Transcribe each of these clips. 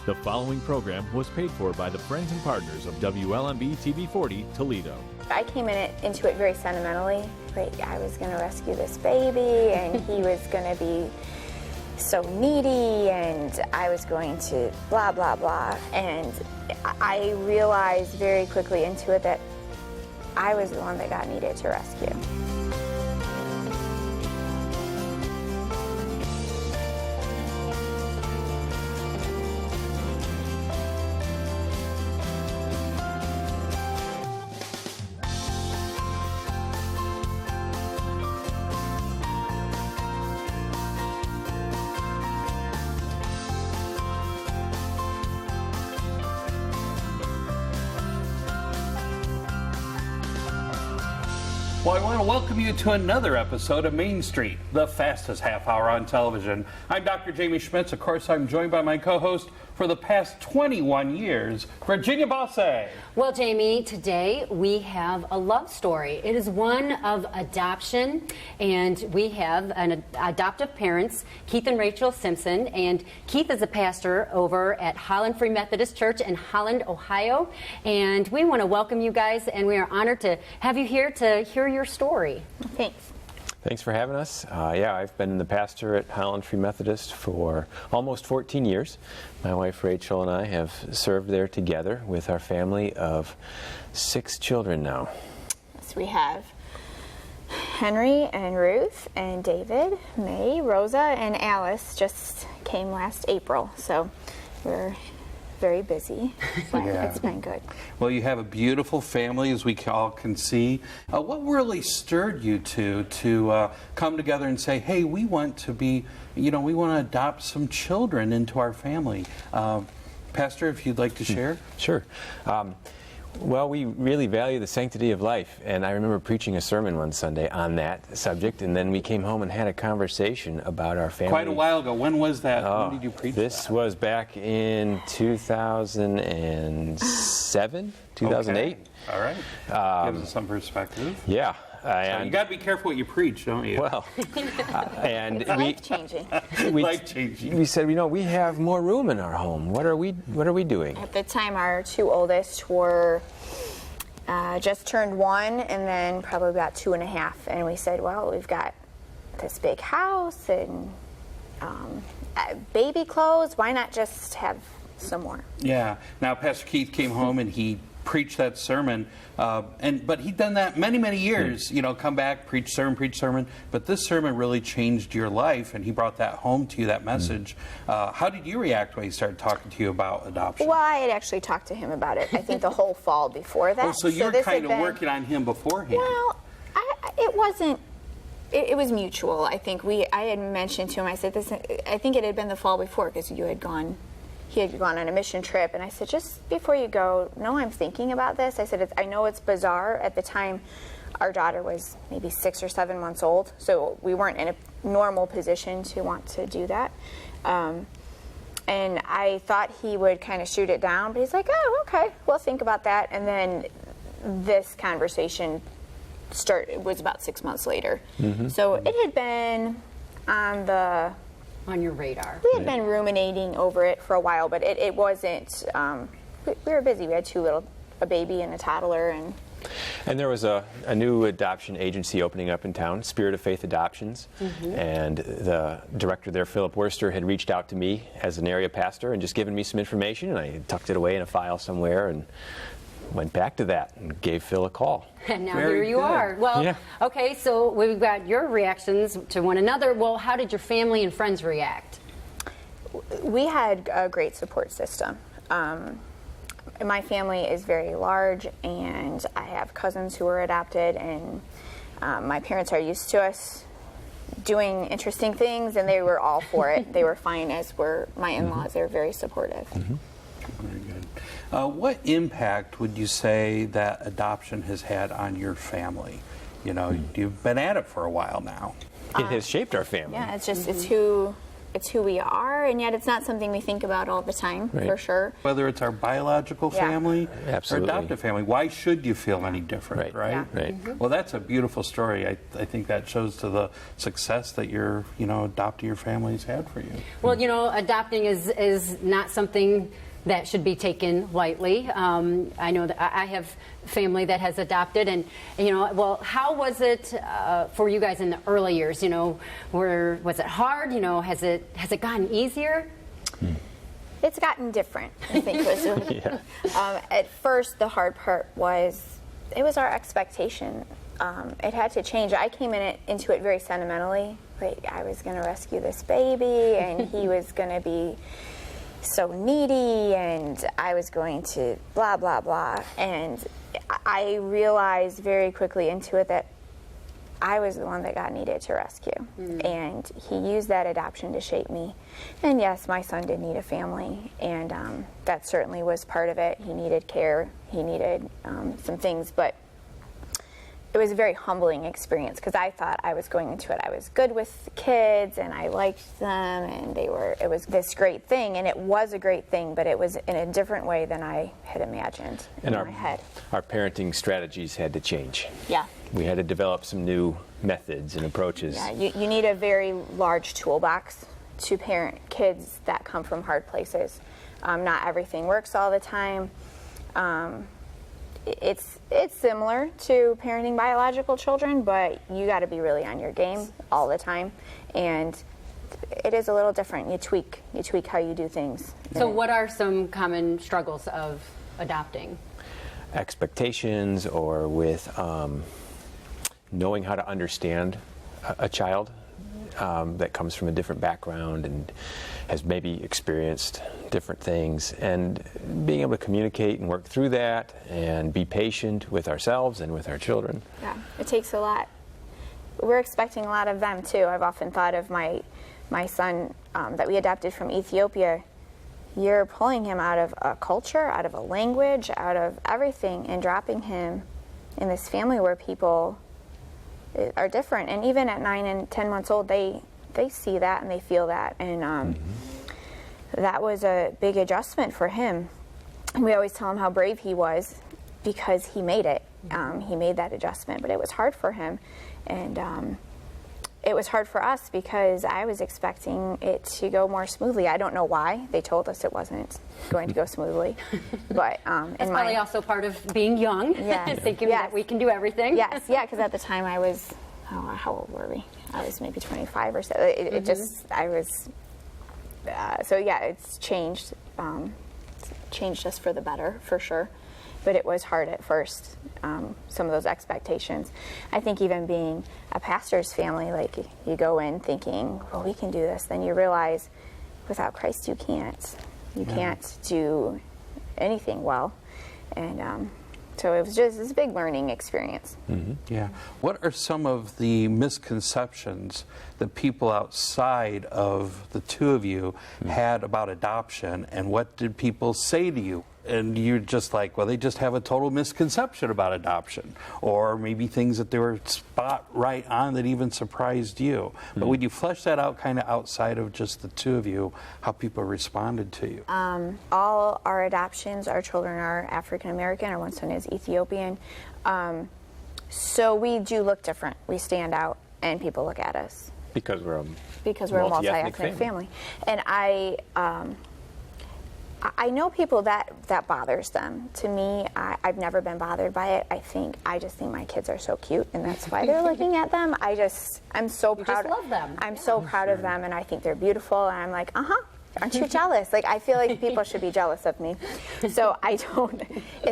The following program was paid for by the friends and partners of WLMB-TV 40 Toledo. I came into it very sentimentally. Like I was going to rescue this baby, and he was going to be so needy, and I was going to blah, blah, blah. And I realized very quickly into it that I was the one that God needed to rescue. Well, I want to welcome you to another episode of Main Street, the fastest half hour on television. I'm Dr. Jamey Schmitz. Of course, I'm joined by my co-host for the past 21 years, Virginia Bossa. Well, Jamey, today we have a love story. It is one of adoption, and we have an adoptive parents, Keith and Rachel Simpson, and Keith is a pastor over at Holland Free Methodist Church in Holland, Ohio, and we want to welcome you guys, and we are honored to have you here to hear your story. Thanks. Thanks for having us. I've been the pastor at Holland Free Methodist for almost 14 years. My wife Rachel and I have served there together with our family of 6 children now. So we have Henry and Ruth and David, May, Rosa, and Alice just came last April. So we're very busy, but it's been good. Well, you have a beautiful family, as we all can see. What really stirred you to come together and say, hey, we want to be, we want to adopt some children into our family? Pastor, if you'd like to share. Sure. Well, we really value the sanctity of life, and I remember preaching a sermon one Sunday on that subject, and then we came home and had a conversation about our family. Quite a while ago. When was that? When did you preach This that? was back in 2007, 2008. Okay. All right. Gives us some perspective. Yeah. So you got to be careful what you preach, don't you? Well, and It's life-changing. Life-changing. We said, we have more room in our home. What are we doing? At the time, our 2 oldest were just turned 1, and then probably about 2.5. And we said, well, we've got this big house and baby clothes. Why not just have some more? Yeah. Now, Pastor Keith came home and he preached that sermon, but he'd done that many years. Come back, preach sermon. But this sermon really changed your life, and he brought that home to you, that message. How did you react when he started talking to you about adoption? Well, I had actually talked to him about it, I think the whole fall before that. Oh, so you were kind of working on him beforehand. Well, it wasn't. It was mutual. I think I had mentioned to him. I said, I think it had been the fall before because he had gone on a mission trip, and I said, just before you go, I'm thinking about this. I said, I know it's bizarre. At the time, our daughter was maybe 6 or 7 months old, so we weren't in a normal position to want to do that. And I thought he would kind of shoot it down, but he's like, oh, okay, we'll think about that. And then this conversation was about 6 months later. Mm-hmm. So it had been on your radar. We had been ruminating over it for a while, but it wasn't. We were busy. We had a baby and a toddler, and there was a new adoption agency opening up in town, Spirit of Faith Adoptions, and the director there, Philip Worster, had reached out to me as an area pastor and just given me some information, and I tucked it away in a file somewhere and went back to that and gave Phil a call. And now here you are. Well, okay, so we've got your reactions to one another. Well, how did your family and friends react? We had a great support system. My family is very large, and I have cousins who are adopted, and my parents are used to us doing interesting things, and they were all for it. They were fine, as were my in-laws. They're very supportive. Very good. What impact would you say that adoption has had on your family? You've been at it for a while now. It has shaped our family. Yeah, it's who we are. and yet it's not something we think about all the time, for sure. Whether it's our biological family Absolutely. or adoptive family, why should you feel any different, right? Yeah. Right. Well, that's a beautiful story. I think that shows to the success that your, adopting your family's had for you. Well, adopting is not something that should be taken lightly. I know that I have family that has adopted, and well, how was it for you guys in the early years? Was it hard? Has it gotten easier? It's gotten different, I think. At first, the hard part was it was our expectation. It had to change. I came into it very sentimentally. Like, I was going to rescue this baby, and he was going to be so needy, and I was going to blah, blah, blah. And I realized very quickly into it that I was the one that God needed to rescue. And he used that adoption to shape me. And yes, my son did need a family, and that certainly was part of it. He needed care. He needed some things, but it was a very humbling experience because I thought I was going into it. I was good with kids and I liked them, and it was this great thing, and it was a great thing, but it was in a different way than I had imagined in my head. Our parenting strategies had to change. Yeah. We had to develop some new methods and approaches. Yeah, you need a very large toolbox to parent kids that come from hard places. Not everything works all the time. It's similar to parenting biological children, but you got to be really on your game all the time, and it is a little different. You tweak how you do things. So what are some common struggles of adopting? Expectations, or with knowing how to understand a child that comes from a different background and has maybe experienced different things, and being able to communicate and work through that and be patient with ourselves and with our children. Yeah, it takes a lot. We're expecting a lot of them too. I've often thought of my son that we adopted from Ethiopia. You're pulling him out of a culture, out of a language, out of everything, and dropping him in this family where people are different. And even at 9 and 10 months old, they see that and they feel that. And that was a big adjustment for him. And we always tell him how brave he was because he made it. He made that adjustment, but it was hard for him. And it was hard for us because I was expecting it to go more smoothly. I don't know why. They told us it wasn't going to go smoothly. But That's probably also part of being young, thinking that we can do everything. Yes, because at the time I was, how old were we? I was maybe 25 or so. It's changed. Changed us for the better, for sure. But it was hard at first, some of those expectations. I think even being a pastor's family, like you go in thinking, well, we can do this. Then you realize without Christ you can't. You can't do anything well. And so it was a big learning experience. Yeah. What are some of the misconceptions that people outside of the two of you had about adoption, and what did people say to you? And you're just like, well, they just have a total misconception about adoption, or maybe things that they were spot right on that even surprised you. But would you flesh that out kind of outside of just the two of you, how people responded to you? All our adoptions, our children are African American. Our one son is Ethiopian. So we do look different. We stand out, and people look at us. Because we're a multi-ethnic family. And I know people that bothers them. To me, I've never been bothered by it. I just think my kids are so cute, and that's why they're looking at them. I'm so proud. You just love them. I'm so proud of them, and I think they're beautiful. And I'm like, aren't you jealous? Like, I feel like people should be jealous of me. So I don't.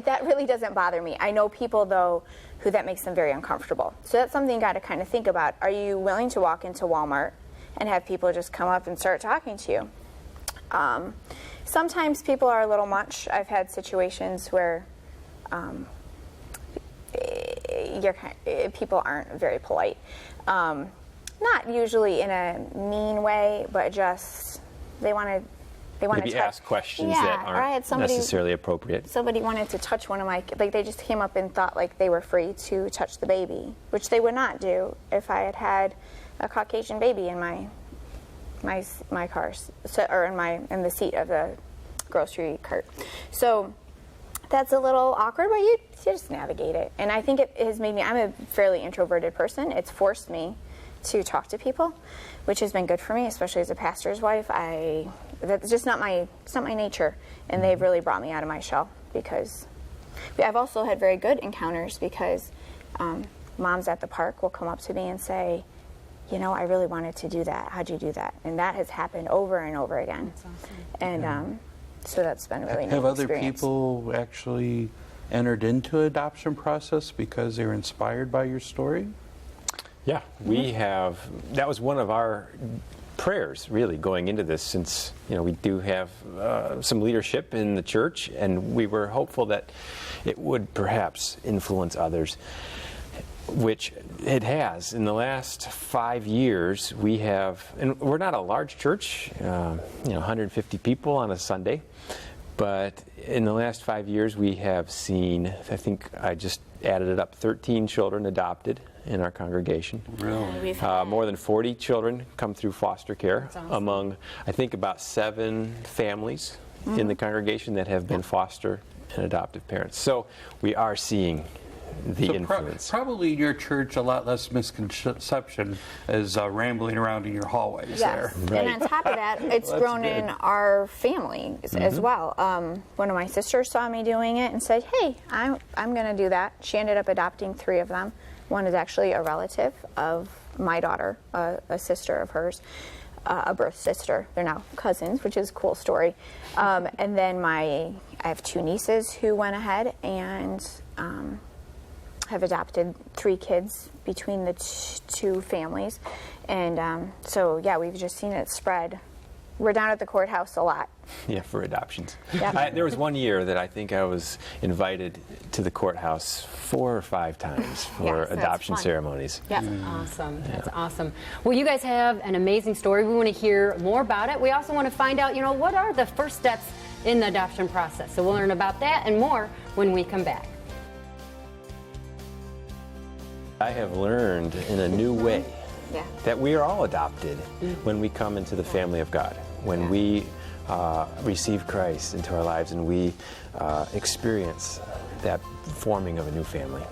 That really doesn't bother me. I know people though who that makes them very uncomfortable. So that's something you got to kind of think about. Are you willing to walk into Walmart and have people just come up and start talking to you? Sometimes people are a little much. I've had situations where people aren't very polite. Not usually in a mean way, but just they want to maybe ask questions that aren't necessarily appropriate. Somebody wanted to touch one of my, they just came up and thought like they were free to touch the baby, which they would not do if I had had a Caucasian baby in my my car, or in the seat of the grocery cart. So that's a little awkward, but you just navigate it. And I think it has made me, I'm a fairly introverted person. It's forced me to talk to people, which has been good for me, especially as a pastor's wife. That's just it's not my nature. And they've really brought me out of my shell, because I've also had very good encounters, because moms at the park will come up to me and say, I really wanted to do that. How'd you do that? And that has happened over and over again. That's awesome. And so that's been really Have neat other experience. people actually entered into adoption process because they were inspired by your story? Yeah, we have. That was one of our prayers, really, going into this, since we do have some leadership in the church, and we were hopeful that it would perhaps influence others, which it has. In the last 5 years, we have, and we're not a large church, 150 people on a Sunday, but in the last 5 years, we have seen, I think I just added it up, 13 children adopted in our congregation. Really? More than 40 children come through foster care, among, I think, about 7 families in the congregation that have been foster and adoptive parents. So we are seeing the influence. Probably in your church, a lot less misconception as rambling around in your hallways there. Right. And on top of that, it's grown good. in our family as well. One of my sisters saw me doing it and said, hey, I'm going to do that. She ended up adopting 3 of them. One is actually a relative of my daughter, a sister of hers, a birth sister. They're now cousins, which is a cool story. And then I have 2 nieces who went ahead and have adopted 3 kids between the 2 families. And so, yeah, we've just seen it spread. We're down at the courthouse a lot. Yeah, for adoptions. Yep. There was one year that I think I was invited to the courthouse 4 or 5 times for Yes, that's adoption fun. ceremonies. Yeah. Awesome. That's awesome. Well, you guys have an amazing story. We want to hear more about it. We also want to find out, what are the first steps in the adoption process. So we'll learn about that and more when we come back. I have learned in a new way that we are all adopted when we come into the family of God, when we receive Christ into our lives and we experience that forming of a new family.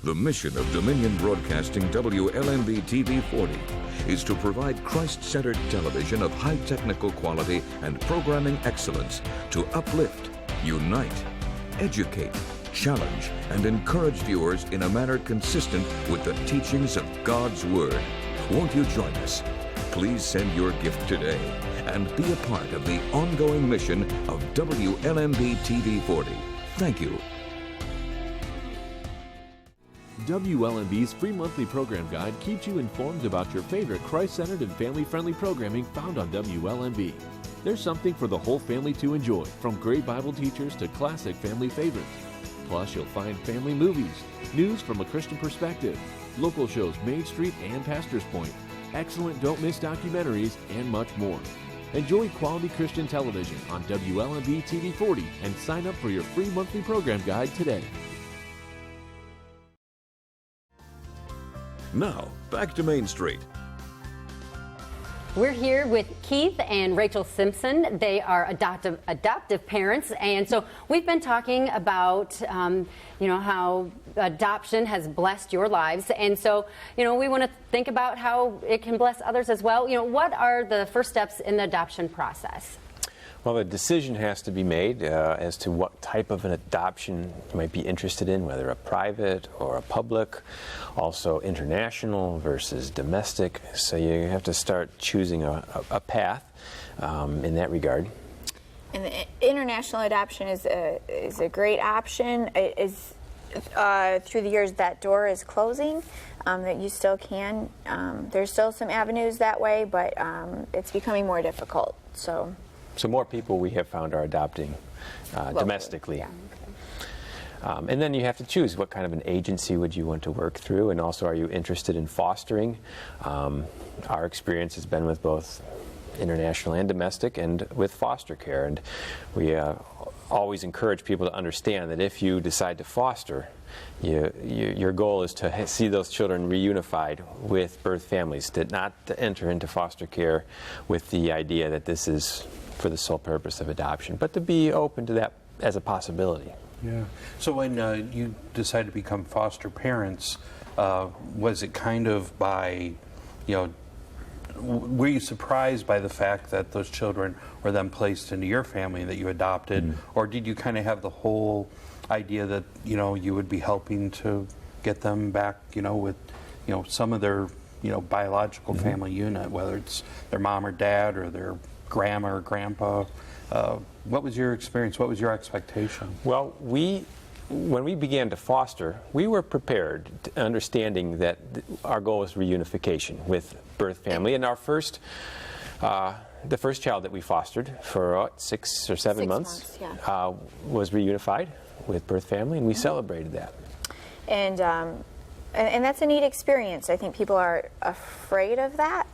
The mission of Dominion Broadcasting WLMB-TV 40 is to provide Christ-centered television of high technical quality and programming excellence to uplift, unite, educate, challenge, and encourage viewers in a manner consistent with the teachings of God's Word. Won't you join us? Please send your gift today and be a part of the ongoing mission of WLMB-TV 40. Thank you. WLMB's free monthly program guide keeps you informed about your favorite Christ-centered and family-friendly programming found on WLMB. There's something for the whole family to enjoy, from great Bible teachers to classic family favorites. Plus, you'll find family movies, news from a Christian perspective, local shows Main Street and Pastor's Point, excellent don't-miss documentaries, and much more. Enjoy quality Christian television on WLMB-TV 40 and sign up for your free monthly program guide today. Now, back to Main Street. We're here with Keith and Rachel Simpson. They are adoptive parents, and so we've been talking about how adoption has blessed your lives, and so we want to think about how it can bless others as well. What are the first steps in the adoption process? Well, a decision has to be made as to what type of an adoption you might be interested in, whether a private or a public, also international versus domestic. So you have to start choosing a path in that regard. And the international adoption is a great option. It is through the years that door is closing. That you still can. There's still some avenues that way, but it's becoming more difficult. So more people we have found are adopting domestically. Yeah. And then you have to choose what kind of an agency would you want to work through, and also are you interested in fostering? Our experience has been with both international and domestic and with foster care. And we always encourage people to understand that if you decide to foster, your goal is to see those children reunified with birth families, not to enter into foster care with the idea that this is for the sole purpose of adoption, but to be open to that as a possibility. Yeah. So when you decided to become foster parents, was it kind of by, were you surprised by the fact that those children were then placed into your family that you adopted, or did you kind of have the whole idea that you would be helping to get them back, with some of their biological family unit, whether it's their mom or dad or their grandma or grandpa? What was your experience? What was your expectation? Well, when we began to foster, we were prepared, understanding that our goal was reunification with birth family. And our the first child that we fostered for 6 or 7 months, was reunified with birth family, and we celebrated that. And that's a neat experience. I think people are afraid of that.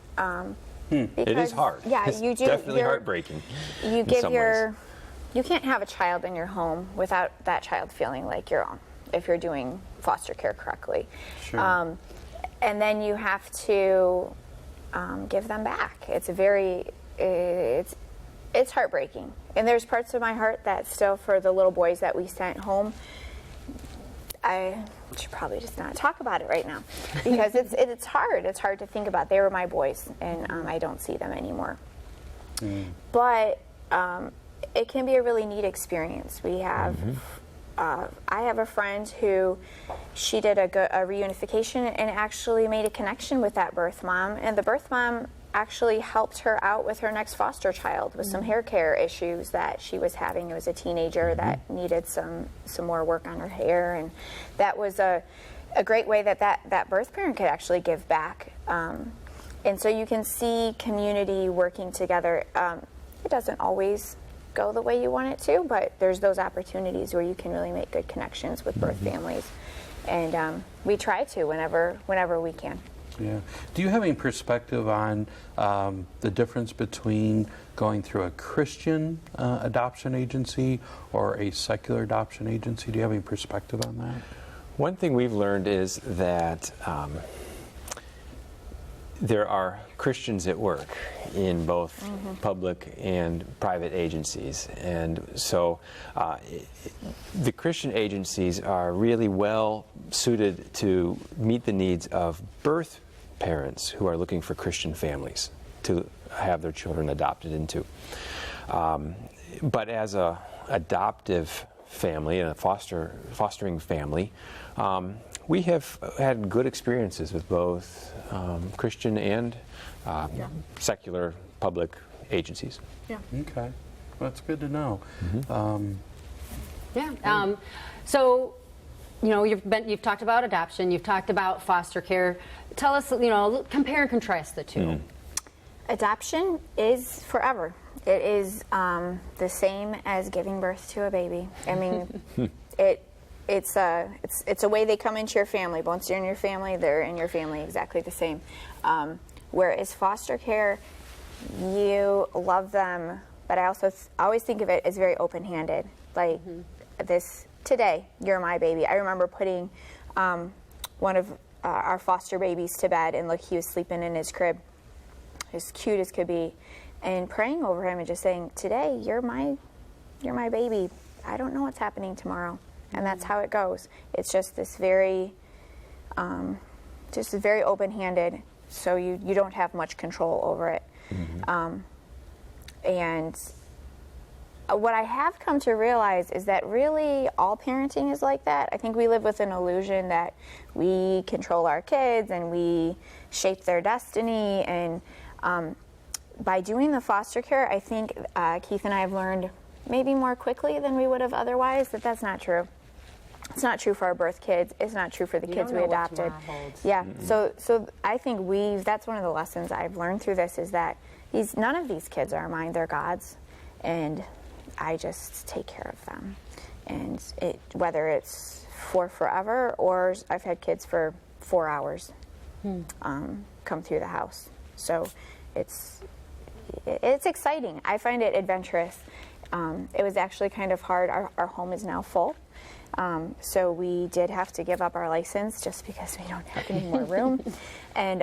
It is hard. Yeah, it's you do. Definitely heartbreaking. You can't have a child in your home without that child feeling like you're on, if you're doing foster care correctly. Sure. And then you have to give them back. It's heartbreaking. And there's parts of my heart that still, for the little boys that we sent home, I should probably just not talk about it right now, because it's hard. It's hard to think about. They were my boys, and I don't see them anymore. But it can be a really neat experience. We have, I have a friend who, she did a reunification and actually made a connection with that birth mom, and the birth mom actually helped her out with her next foster child with some hair care issues that she was having. It was a teenager that needed some more work on her hair, and that was a great way that birth parent could actually give back. And so you can see community working together. It doesn't always go the way you want it to, but there's those opportunities where you can really make good connections with birth families, and we try to whenever we can. Yeah. Do you have any perspective on the difference between going through a Christian adoption agency or a secular adoption agency? Do you have any perspective on that? One thing we've learned is that there are Christians at work in both public and private agencies, and so the Christian agencies are really well suited to meet the needs of birth parents who are looking for Christian families to have their children adopted into. But as a adoptive family and a fostering family, we have had good experiences with both Christian and secular public agencies. Yeah. Okay. Well, that's good to know. So, you've talked about adoption, you've talked about foster care. Tell us, compare and contrast the two. Adoption is forever. It is the same as giving birth to a baby. I mean, it's a way they come into your family. Once you're in your family, they're in your family exactly the same. Whereas foster care, you love them, but I also always think of it as very open-handed. Like this, today, you're my baby. I remember putting one of our foster babies to bed, and look, he was sleeping in his crib, as cute as could be, and praying over him and just saying, today, you're my baby. I don't know what's happening tomorrow. And that's how it goes. It's just this very open-handed, so you don't have much control over it. And what I have come to realize is that really all parenting is like that. I think we live with an illusion that we control our kids and we shape their destiny. And by doing the foster care, I think Keith and I have learned maybe more quickly than we would have otherwise that that's not true. It's not true for our birth kids. It's not true for the kids we adopted. Yeah. So I think that's one of the lessons I've learned through this is that none of these kids are mine. They're God's, and I just take care of them. And whether it's for forever or I've had kids for 4 hours come through the house. So it's exciting. I find it adventurous. It was actually kind of hard. Our home is now full. So we did have to give up our license just because we don't have any more room. And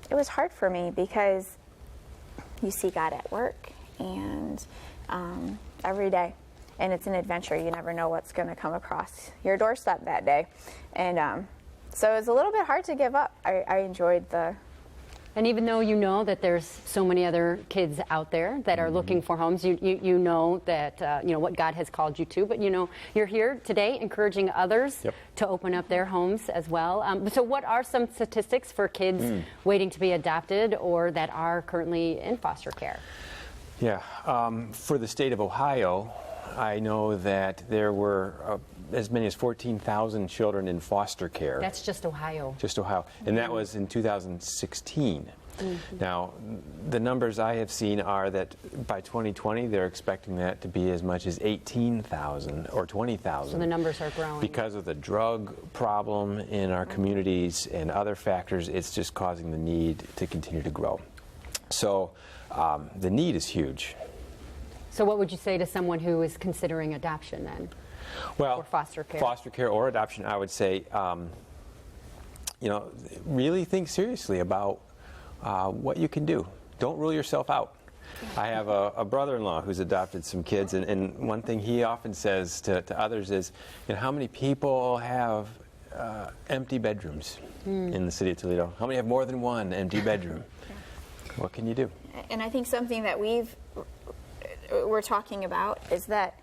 it was hard for me because you see God at work and every day. And it's an adventure. You never know what's going to come across your doorstep that day. And so it was a little bit hard to give up. I enjoyed the... And even though you know that there's so many other kids out there that are looking for homes, you know that, what God has called you to, but you're here today encouraging others to open up their homes as well. So what are some statistics for kids waiting to be adopted or that are currently in foster care? Yeah, for the state of Ohio, I know that there were as many as 14,000 children in foster care. That's just Ohio. Just Ohio. And that was in 2016. Now, the numbers I have seen are that by 2020, they're expecting that to be as much as 18,000 or 20,000. So the numbers are growing. Because of the drug problem in our communities and other factors, it's just causing the need to continue to grow. So the need is huge. So what would you say to someone who is considering adoption then? Well, or foster care? Foster care or adoption, I would say, really think seriously about what you can do. Don't rule yourself out. I have a brother-in-law who's adopted some kids, and one thing he often says to others is, how many people have empty bedrooms in the city of Toledo? How many have more than one empty bedroom? What can you do? And I think something that we're talking about is that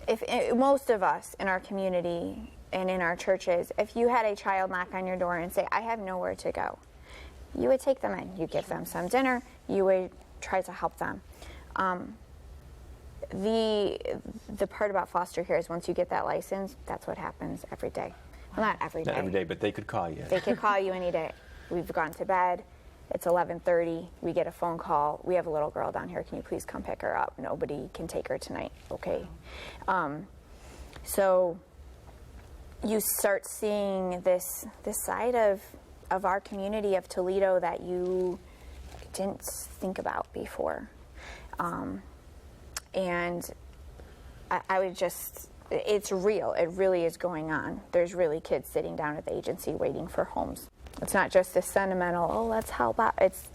if most of us in our community and in our churches, if you had a child knock on your door and say, I have nowhere to go, you would take them in. You give them some dinner. You would try to help them. The part about foster care is once you get that license, that's what happens every day. Well, not every day. Not every day, but they could call you. They could call you any day. We've gone to bed. It's 11:30. We get a phone call. We have a little girl down here. Can you please come pick her up? Nobody can take her tonight. Okay. So you start seeing this side of our community of Toledo that you didn't think about before. And I would just, it's real. It really is going on. There's really kids sitting down at the agency waiting for homes. It's not just this sentimental, oh, let's help out. It's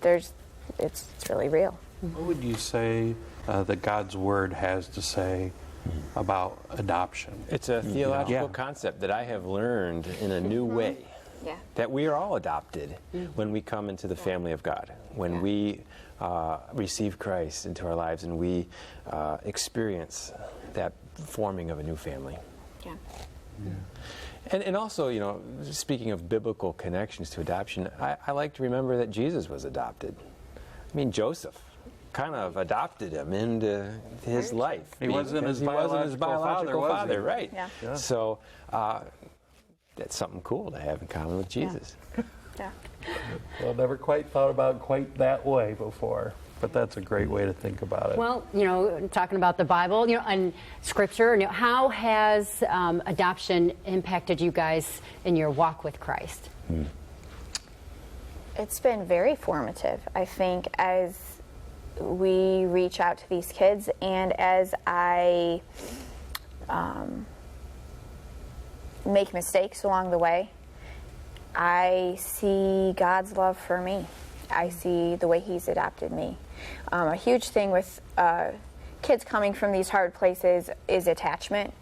really real. What would you say that God's Word has to say about adoption? It's a theological concept that I have learned in a new way. Yeah. That we are all adopted when we come into the family of God, when we receive Christ into our lives and we experience that forming of a new family. Yeah. And also, speaking of biblical connections to adoption, I like to remember that Jesus was adopted. I mean, Joseph kind of adopted him into his life. He wasn't his biological father, right? Yeah. So that's something cool to have in common with Jesus. Yeah. Well, never quite thought about quite that way before. But that's a great way to think about it. Well, talking about the Bible, and Scripture, how has adoption impacted you guys in your walk with Christ? It's been very formative, I think, as we reach out to these kids and as I make mistakes along the way. I see God's love for me. I see the way He's adopted me. A huge thing with kids coming from these hard places is attachment.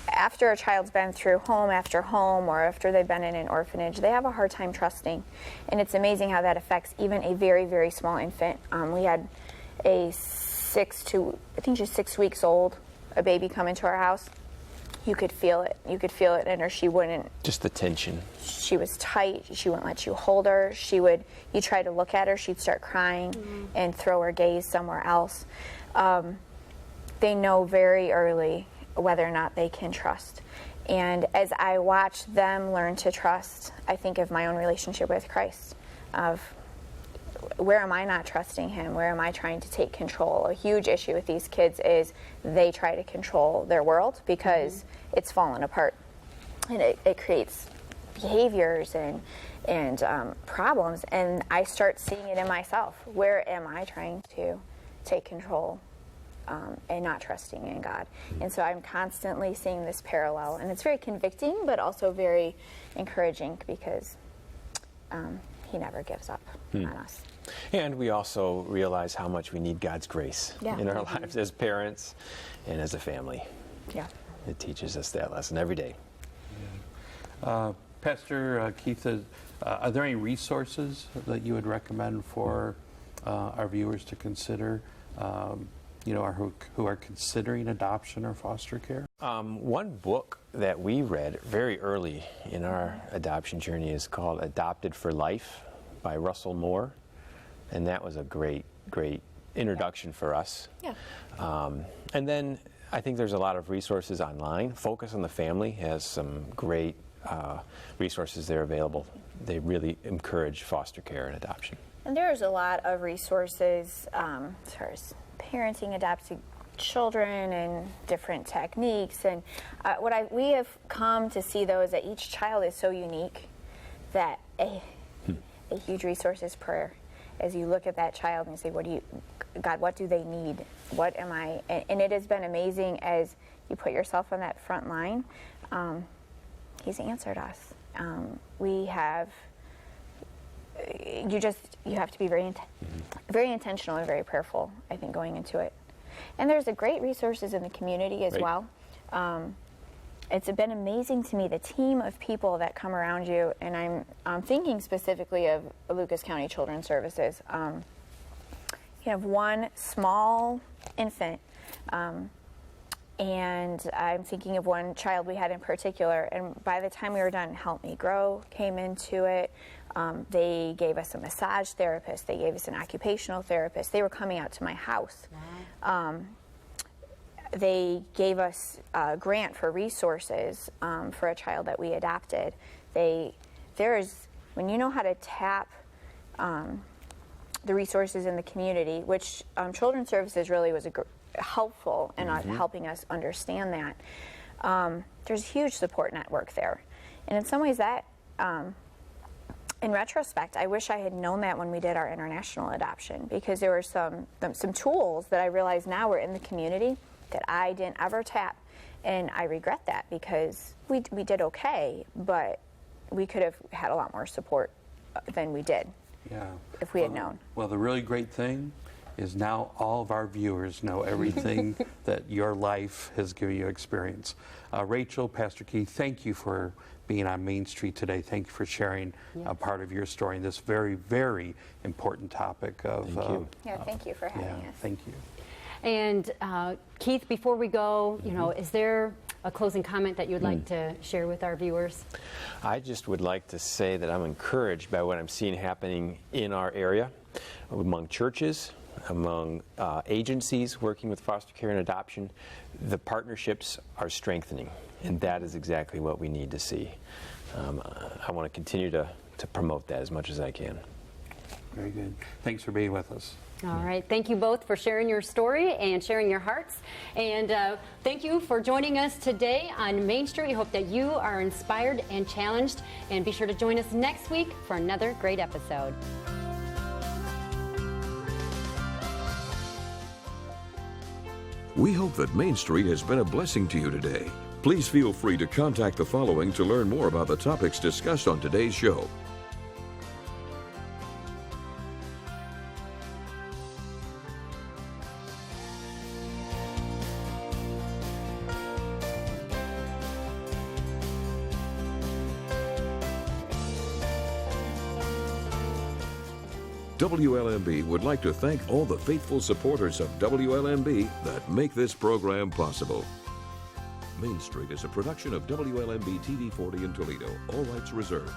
After a child's been through home after home or after they've been in an orphanage, they have a hard time trusting. And it's amazing how that affects even a very, very small infant. We had a 6 weeks old, a baby come into our house. You could feel it. You could feel it in her. She wouldn't. Just the tension. She was tight. She wouldn't let you hold her. You try to look at her, she'd start crying and throw her gaze somewhere else. They know very early whether or not they can trust. And as I watch them learn to trust, I think of my own relationship with Christ, of where am I not trusting Him? Where am I trying to take control? A huge issue with these kids is they try to control their world because it's fallen apart. And it creates behaviors and problems. And I start seeing it in myself. Where am I trying to take control and not trusting in God. And so I'm constantly seeing this parallel, and it's very convicting, but also very encouraging because He never gives up on us. And we also realize how much we need God's grace in our lives as parents and as a family. Yeah. It teaches us that lesson every day. Pastor Keith, are there any resources that you would recommend for our viewers to consider, who are considering adoption or foster care? One book that we read very early in our adoption journey is called Adopted for Life by Russell Moore. And that was a great introduction for us. Yeah. And then I think there's a lot of resources online. Focus on the Family has some great resources there available. They really encourage foster care and adoption. And there's a lot of resources as far as parenting adopted children and different techniques. And we have come to see, though, is that each child is so unique that a huge resource is prayer. As you look at that child and you say, God, what do they need? What am I? And it has been amazing as you put yourself on that front line. He's answered us. You have to be very intentional and very prayerful, I think, going into it. And there's a great resources in the community as well. It's been amazing to me, the team of people that come around you, and I'm thinking specifically of Lucas County Children's Services. You have one small infant, and I'm thinking of one child we had in particular, and by the time we were done, Help Me Grow came into it. They gave us a massage therapist. They gave us an occupational therapist. They were coming out to my house. Wow. They gave us a grant for resources for a child that we adopted. When you know how to tap the resources in the community, which Children's Services really was helpful in helping us understand that. There's a huge support network there. And in some ways that, in retrospect, I wish I had known that when we did our international adoption, because there were some tools that I realize now were in the community that I didn't ever tap, and I regret that because we did okay, but we could have had a lot more support than we did if we had known. Well, the really great thing is now all of our viewers know everything that your life has given you experience. Rachel, Pastor Keith, thank you for being on Main Street today. Thank you for sharing a part of your story in this very, very important topic of... Thank you. Thank you for having us. Thank you. And Keith, before we go, is there a closing comment that you'd like to share with our viewers? I just would like to say that I'm encouraged by what I'm seeing happening in our area, among churches, among agencies working with foster care and adoption. The partnerships are strengthening, and that is exactly what we need to see. I want to continue to promote that as much as I can. Very good. Thanks for being with us. All right. Thank you both for sharing your story and sharing your hearts. And thank you for joining us today on Main Street. We hope that you are inspired and challenged. And be sure to join us next week for another great episode. We hope that Main Street has been a blessing to you today. Please feel free to contact the following to learn more about the topics discussed on today's show. WLMB would like to thank all the faithful supporters of WLMB that make this program possible. Main Street is a production of WLMB-TV 40 in Toledo. All rights reserved.